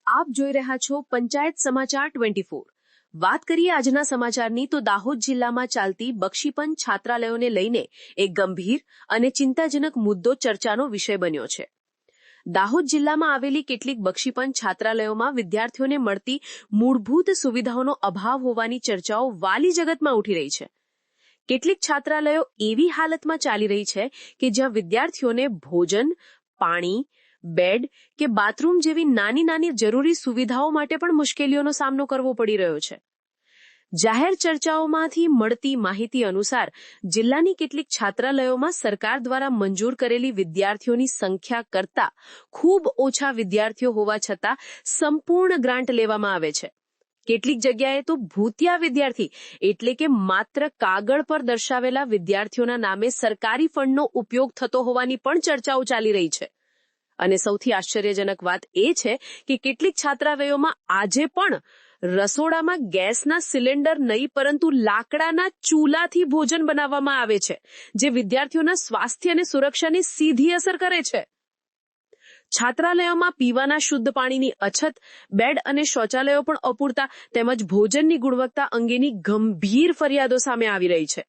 આપ જોઈ રહ્યા છો પંચાયત સમાચાર 24। વાત કરીએ આજના સમાચારની તો દાહોદ જિલ્લામાં ચાલતી બક્ષીપંચ છાત્રાલયોને લઈને એક ગંભીર અને ચિંતાજનક મુદ્દો ચર્ચાનો વિષય બન્યો છે। દાહોદ જિલ્લામાં આવેલી કેટલીક બક્ષીપંચ છાત્રાલયોમાં વિદ્યાર્થીઓને મળતી મૂળભૂત સુવિધાઓનો અભાવ હોવાની ચર્ચાઓ વાલી જગતમાં ઉઠી રહી છે। કેટલીક છાત્રાલયો એવી હાલતમાં ચાલી રહી છે કે જ્યાં વિદ્યાર્થીઓને ભોજન, પાણી, બેડ કે બાથરૂમ જેવી નાની નાની જરૂરી સુવિધાઓ માટે પણ મુશ્કેલીઓનો સામનો કરવો પડી રહ્યો છે। જાહેર ચર્ચાઓમાંથી મળતી માહિતી અનુસાર જિલ્લાની કેટલીક છાત્રાલયોમાં સરકાર દ્વારા મંજૂર કરેલી વિદ્યાર્થીઓની સંખ્યા કરતાં ખૂબ ઓછા વિદ્યાર્થીઓ હોવા છતાં સંપૂર્ણ ગ્રાન્ટ લેવામાં આવે છે। કેટલીક જગ્યાએ તો ભૂતિયા વિદ્યાર્થી એટલે કે માત્ર કાગળ પર દર્શાવેલા વિદ્યાર્થીઓના નામે સરકારી ફંડનો ઉપયોગ થતો હોવાની પણ ચર્ચાઓ ચાલી રહી છે। અને સૌથી આશ્ચર્યજનક વાત એ છે કે કેટલીક છાત્રાલયોમાં આજે પણ રસોડામાં ગેસના સિલિન્ડર નહીં પરંતુ લાકડાના ચૂલાથી ભોજન બનાવવામાં આવે છે, જે વિદ્યાર્થીઓના સ્વાસ્થ્ય અને સુરક્ષાને સીધી અસર કરે છે। છાત્રાલયોમાં પીવાના શુદ્ધ પાણીની અછત, બેડ અને શૌચાલયો પણ અપૂરતા તેમજ ભોજનની ગુણવત્તા અંગેની ગંભીર ફરિયાદો સામે આવી રહી છે।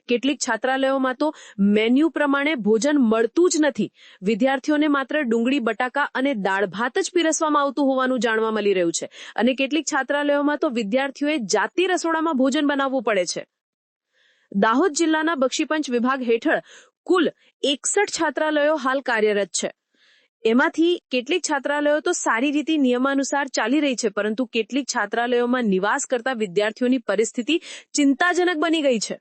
કેટલીક છાત્રાલયોમાં તો મેન્યુ પ્રમાણે ભોજન મળતું જ નથી। વિદ્યાર્થીઓને માત્ર ડુંગળી, બટાકા અને દાળ ભાત જ પીરસવામાં આવતું હોવાનું જાણવા મળી રહ્યું છે અને કેટલીક છાત્રાલયોમાં તો વિદ્યાર્થીઓએ જાતે રસોડામાં ભોજન બનાવવું પડે છે। દાહોદ જિલ્લાના બક્ષીપંચ વિભાગ હેઠળ કુલ 61 છાત્રાલયો હાલ કાર્યરત છે। એમાંથી કેટલીક છાત્રાલયો તો સારી રીતે નિયમાનુસાર ચાલી રહી છે, પરંતુ કેટલીક છાત્રાલયોમાં નિવાસ કરતા વિદ્યાર્થીઓની પરિસ્થિતિ ચિંતાજનક બની ગઈ છે।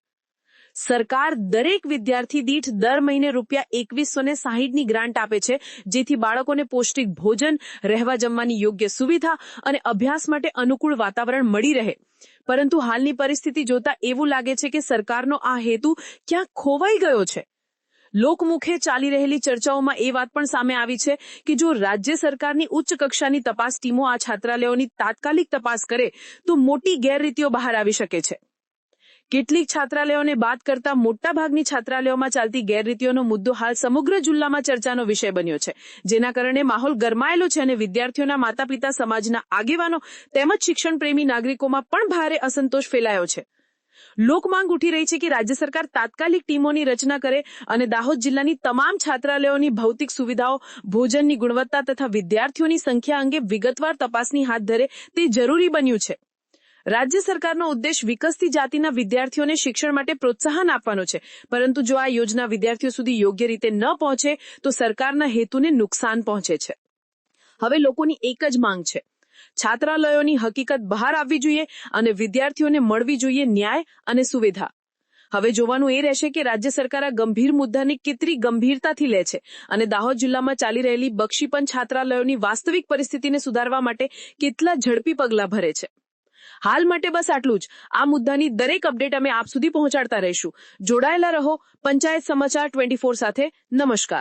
સરકાર દરેક વિદ્યાર્થી દીઠ દર મહિને ₹2160ની ગ્રાન્ટ આપે છે, જેથી બાળકોને પૌષ્ટિક ભોજન, રહેવા જમવાની યોગ્ય સુવિધા અને અભ્યાસ માટે અનુકૂળ વાતાવરણ મળી રહે। પરંતુ હાલની પરિસ્થિતિ જોતા એવું લાગે છે કે સરકારનો આ હેતુ ક્યાંક ખોવાઈ ગયો છે। લોકમુખે ચાલી રહેલી ચર્ચાઓમાં એ વાત પણ સામે આવી છે કે જો રાજ્ય સરકારની ઉચ્ચ કક્ષાની તપાસ ટીમો આ છાત્રાલયોની તાત્કાલિક તપાસ કરે તો મોટી ગેરરીતિઓ બહાર આવી શકે છે। કેટલીક છાત્રાલયોને બાદ કરતા મોટાભાગની છાત્રાલયોમાં ચાલતી ગેરરીતિઓનો મુદ્દો હાલ સમગ્ર જિલ્લામાં ચર્ચાનો વિષય બન્યો છે, જેના કારણે માહોલ ગરમાયેલો છે અને વિદ્યાર્થીઓના માતા-પિતા, સમાજના આગેવાનો તેમજ શિક્ષણ પ્રેમી નાગરિકોમાં પણ ભારે અસંતોષ ફેલાયો છે। લોકમાંગ ઉઠી રહી છે કે રાજ્ય સરકાર તાત્કાલિક ટીમોની રચના કરે અને દાહોદ જિલ્લાની તમામ છાત્રાલયોની ભૌતિક સુવિધાઓ, ભોજનની ગુણવત્તા તથા વિદ્યાર્થીઓની સંખ્યા અંગે વિગતવાર તપાસણી હાથ ધરે તે જરૂરી બન્યું છે। રાજ્ય સરકારનો ઉદ્દેશ વિકસતી જાતિના વિદ્યાર્થીઓને શિક્ષણ માટે પ્રોત્સાહન આપવાનો છે, પરંતુ જો આ યોજના વિદ્યાર્થીઓ સુધી યોગ્ય રીતે ન પહોંચે તો સરકારના હેતુને નુકસાન પહોંચે છે। હવે લોકોની એક જ માંગ છે, છાત્રાલયોની હકીકત બહાર આવવી જોઈએ અને વિદ્યાર્થીઓને મળવી જોઈએ ન્યાય અને સુવિધા। હવે જોવાનું એ રહેશે કે રાજ્ય સરકાર આ ગંભીર મુદ્દાને કેટલી ગંભીરતાથી લે છે અને દાહોદ જિલ્લામાં ચાલી રહેલી બક્ષીપંચ છાત્રાલયોની વાસ્તવિક પરિસ્થિતિને સુધારવા માટે કેટલા ઝડપી પગલાં ભરે છે। હાલ માટે બસ આટલું જ। આ મુદ્દાની દરેક અપડેટ અમે આપ સુધી પહોંચાડતા રહીશું। જોડાયેલા રહો પંચાયત સમાચાર 24 સાથે। નમસ્કાર।